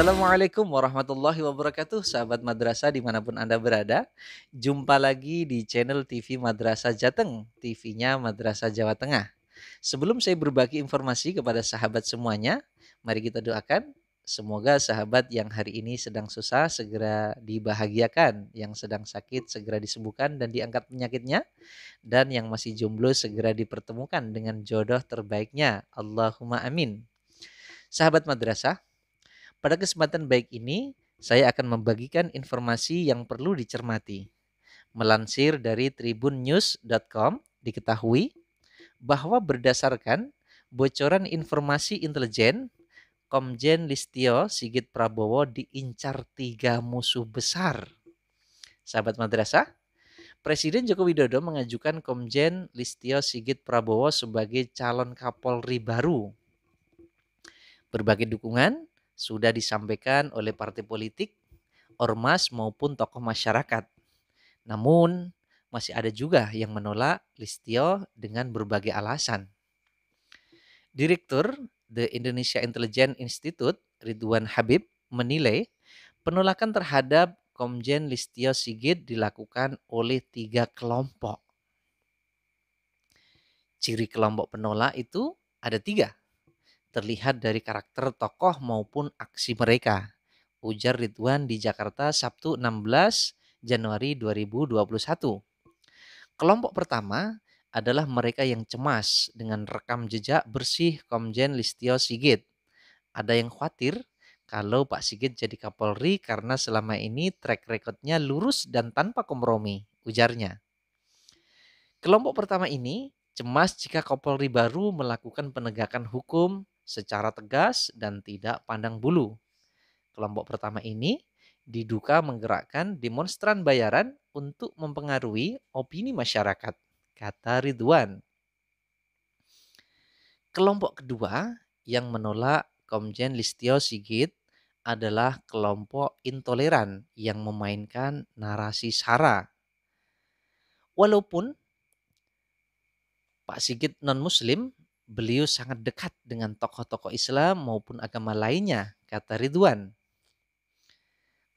Assalamualaikum warahmatullahi wabarakatuh, sahabat madrasah dimanapun Anda berada. Jumpa lagi di channel TV Madrasah Jateng, TV-nya Madrasah Jawa Tengah. Sebelum saya berbagi informasi kepada sahabat semuanya, mari kita doakan semoga sahabat yang hari ini sedang susah segera dibahagiakan, yang sedang sakit segera disembuhkan dan diangkat penyakitnya, dan yang masih jomblo segera dipertemukan dengan jodoh terbaiknya. Allahumma amin. Sahabat madrasah, pada kesempatan baik ini, saya akan membagikan informasi yang perlu dicermati. Melansir dari tribunnews.com, diketahui bahwa berdasarkan bocoran informasi intelijen, Komjen Listio Sigit Prabowo diincar 3 musuh besar. Sahabat madrasah, Presiden Joko Widodo mengajukan Komjen Listio Sigit Prabowo sebagai calon Kapolri baru. Berbagai dukungan sudah disampaikan oleh partai politik, ormas maupun tokoh masyarakat. Namun masih ada juga yang menolak Listio dengan berbagai alasan. Direktur The Indonesia Intelligence Institute, Ridwan Habib, menilai penolakan terhadap Komjen Listio Sigit dilakukan oleh 3 kelompok. Ciri kelompok penolak itu ada 3. Terlihat dari karakter tokoh maupun aksi mereka, ujar Ridwan di Jakarta Sabtu 16 Januari 2021. Kelompok pertama adalah mereka yang cemas dengan rekam jejak bersih Komjen Listio Sigit. Ada yang khawatir kalau Pak Sigit jadi Kapolri karena selama ini track recordnya lurus dan tanpa kompromi, ujarnya. Kelompok pertama ini cemas jika Kapolri baru melakukan penegakan hukum secara tegas dan tidak pandang bulu. Kelompok pertama ini diduga menggerakkan demonstran bayaran untuk mempengaruhi opini masyarakat, kata Ridwan. Kelompok kedua yang menolak Komjen Listio Sigit adalah kelompok intoleran yang memainkan narasi SARA. Walaupun Pak Sigit non-muslim, beliau sangat dekat dengan tokoh-tokoh Islam maupun agama lainnya, kata Ridwan.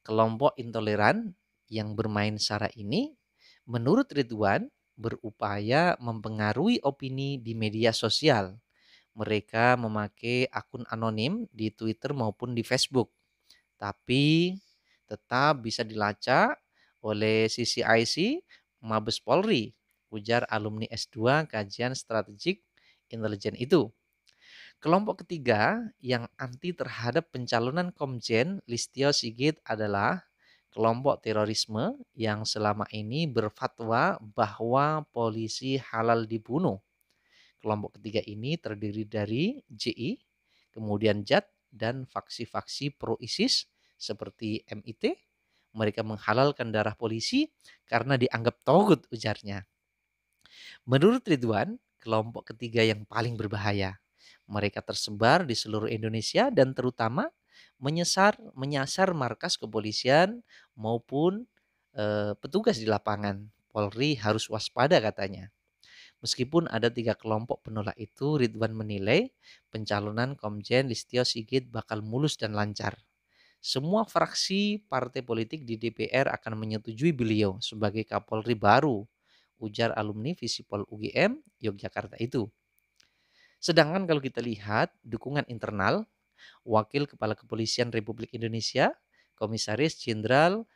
Kelompok intoleran yang bermain SARA ini, menurut Ridwan, berupaya mempengaruhi opini di media sosial. Mereka memakai akun anonim di Twitter maupun di Facebook, tapi tetap bisa dilacak oleh CCIC Mabes Polri, ujar alumni S2 Kajian Strategik Intelijen itu. Kelompok ketiga yang anti terhadap pencalonan Komjen Listio Sigit adalah kelompok terorisme yang selama ini berfatwa bahwa polisi halal dibunuh. Kelompok ketiga ini terdiri dari JI, kemudian JAD, dan faksi-faksi pro-ISIS seperti MIT. Mereka menghalalkan darah polisi karena dianggap togut, ujarnya. Menurut Ridwan, kelompok ketiga yang paling berbahaya. Mereka tersebar di seluruh Indonesia dan terutama menyasar markas kepolisian maupun petugas di lapangan. Polri harus waspada, katanya. Meskipun ada 3 kelompok penolak itu, Ridwan menilai pencalonan Komjen Listio Sigit bakal mulus dan lancar. Semua fraksi partai politik di DPR akan menyetujui beliau sebagai Kapolri baru, ujar alumni Visipol UGM Yogyakarta itu. Sedangkan kalau kita lihat dukungan internal, Wakil Kepala Kepolisian Republik Indonesia, Komisaris Jenderal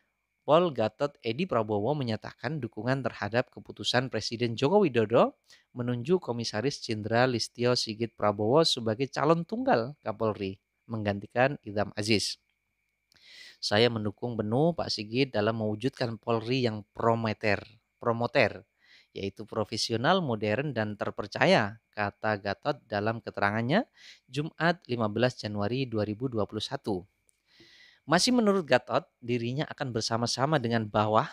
Pol Gatot Edi Prabowo menyatakan dukungan terhadap keputusan Presiden Joko Widodo menunjuk Komisaris Jenderal Listio Sigit Prabowo sebagai calon tunggal Kapolri menggantikan Idham Aziz. Saya mendukung penuh Pak Sigit dalam mewujudkan Polri yang promoter, yaitu profesional, modern, dan terpercaya, kata Gatot dalam keterangannya Jumat 15 Januari 2021. Masih menurut Gatot, dirinya akan bersama-sama dengan bawah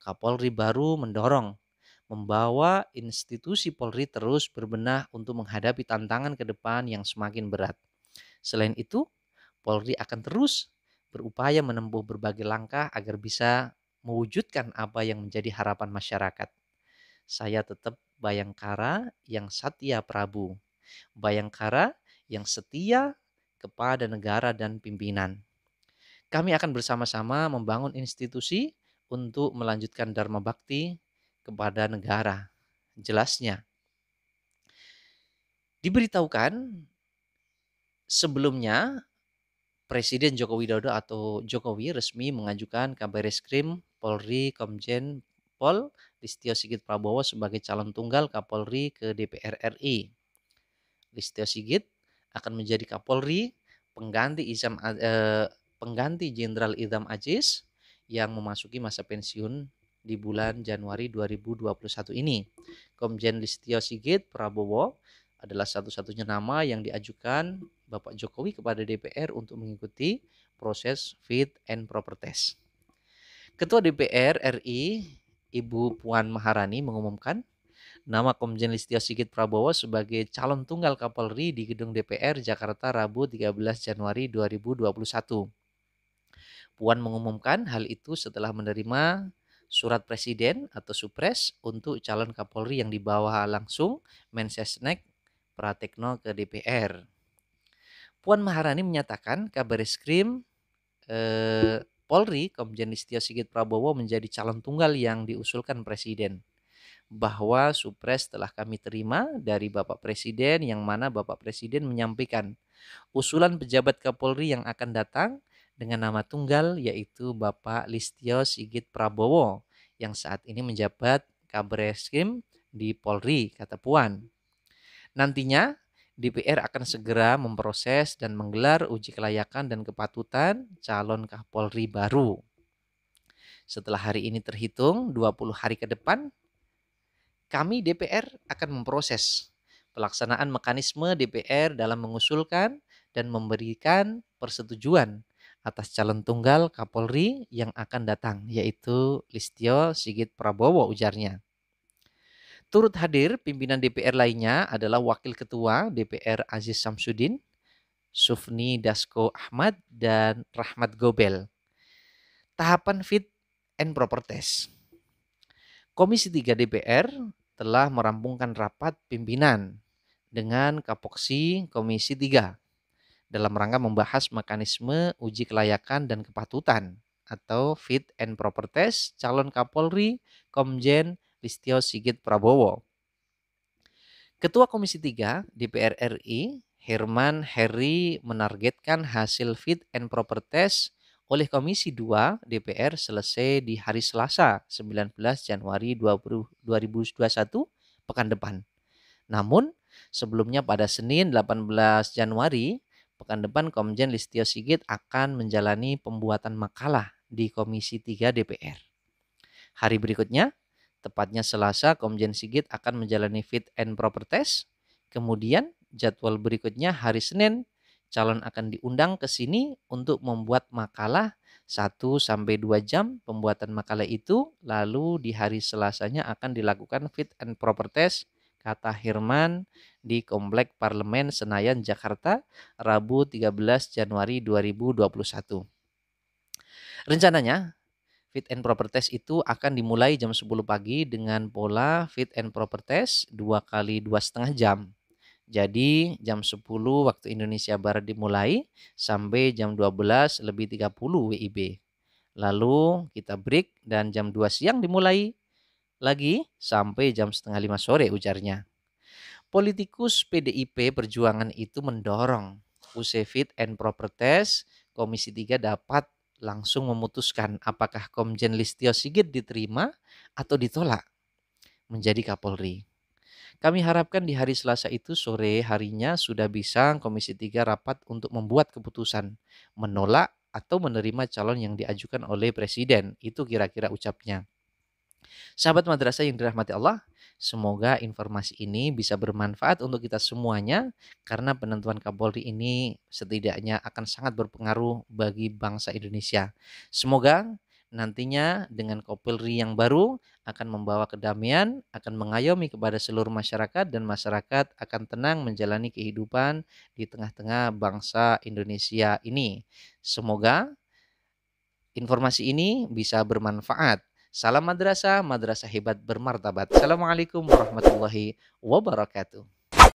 Kapolri baru membawa institusi Polri terus berbenah untuk menghadapi tantangan ke depan yang semakin berat. Selain itu, Polri akan terus berupaya menempuh berbagai langkah agar bisa mewujudkan apa yang menjadi harapan masyarakat. Saya tetap Bayangkara yang Satya Prabu, Bayangkara yang setia kepada negara dan pimpinan. Kami akan bersama-sama membangun institusi untuk melanjutkan Dharma Bakti kepada negara. Jelasnya, diberitahukan sebelumnya Presiden Joko Widodo atau Jokowi resmi mengajukan Kabareskrim Polri Komjen Pol Listio Sigit Prabowo sebagai calon tunggal Kapolri ke DPR RI. Listio Sigit akan menjadi Kapolri pengganti Jenderal Idham Aziz yang memasuki masa pensiun di bulan Januari 2021 ini. Komjen Listio Sigit Prabowo adalah satu-satunya nama yang diajukan Bapak Jokowi kepada DPR untuk mengikuti proses fit and proper test. Ketua DPR RI Ibu Puan Maharani mengumumkan nama Komjen Listio Sigit Prabowo sebagai calon tunggal Kapolri di Gedung DPR Jakarta Rabu 13 Januari 2021. Puan mengumumkan hal itu setelah menerima surat presiden atau supres untuk calon Kapolri yang dibawa langsung Mensesnek Pratekno ke DPR. Puan Maharani menyatakan Kabareskrim Polri Komjen Listio Sigit Prabowo menjadi calon tunggal yang diusulkan presiden. Bahwa supres telah kami terima dari Bapak Presiden yang mana Bapak Presiden menyampaikan usulan pejabat Kapolri yang akan datang dengan nama tunggal yaitu Bapak Listio Sigit Prabowo yang saat ini menjabat Kabareskrim di Polri, kata Puan. Nantinya DPR akan segera memproses dan menggelar uji kelayakan dan kepatutan calon Kapolri baru. Setelah hari ini terhitung 20 hari ke depan, kami DPR akan memproses pelaksanaan mekanisme DPR dalam mengusulkan dan memberikan persetujuan atas calon tunggal Kapolri yang akan datang, yaitu Listio Sigit Prabowo, ujarnya. Turut hadir pimpinan DPR lainnya adalah Wakil Ketua DPR Aziz Samsudin, Sufni Dasko Ahmad, dan Rahmat Gobel. Tahapan fit and proper test. Komisi 3 DPR telah merampungkan rapat pimpinan dengan Kapoksi Komisi 3 dalam rangka membahas mekanisme uji kelayakan dan kepatutan atau fit and proper test calon Kapolri Komjen Listio Sigit Prabowo. Ketua Komisi 3 DPR RI Herman Heri menargetkan hasil fit and proper test oleh Komisi 2 DPR selesai di hari Selasa 19 Januari 2021 pekan depan. Namun sebelumnya pada Senin 18 Januari pekan depan Komjen Listio Sigit akan menjalani pembuatan makalah di Komisi 3 DPR. Hari berikutnya, tepatnya Selasa, Komjen Sigit akan menjalani fit and proper test. Kemudian jadwal berikutnya hari Senin, calon akan diundang ke sini untuk membuat makalah 1-2 jam pembuatan makalah itu. Lalu di hari Selasanya akan dilakukan fit and proper test, kata Herman di Komplek Parlemen Senayan, Jakarta, Rabu 13 Januari 2021. Rencananya, fit and proper test itu akan dimulai jam 10 pagi dengan pola fit and proper test 2 kali 2,5 jam. Jadi jam 10 waktu Indonesia Barat dimulai sampai jam 12:30 WIB. Lalu kita break dan jam 2 siang dimulai lagi sampai jam 4:30 sore, ujarnya. Politikus PDIP Perjuangan itu mendorong usai fit and proper test, Komisi 3 dapat langsung memutuskan apakah Komjen Listio Sigit diterima atau ditolak menjadi Kapolri. Kami harapkan di hari Selasa itu sore harinya sudah bisa Komisi 3 rapat untuk membuat keputusan menolak atau menerima calon yang diajukan oleh Presiden. Itu kira-kira ucapnya. Sahabat madrasah yang dirahmati Allah, semoga informasi ini bisa bermanfaat untuk kita semuanya karena penentuan Kapolri ini setidaknya akan sangat berpengaruh bagi bangsa Indonesia. Semoga nantinya dengan Kapolri yang baru akan membawa kedamaian, akan mengayomi kepada seluruh masyarakat dan masyarakat akan tenang menjalani kehidupan di tengah-tengah bangsa Indonesia ini. Semoga informasi ini bisa bermanfaat. Salam madrasah, madrasah hebat bermartabat. Assalamualaikum warahmatullahi wabarakatuh.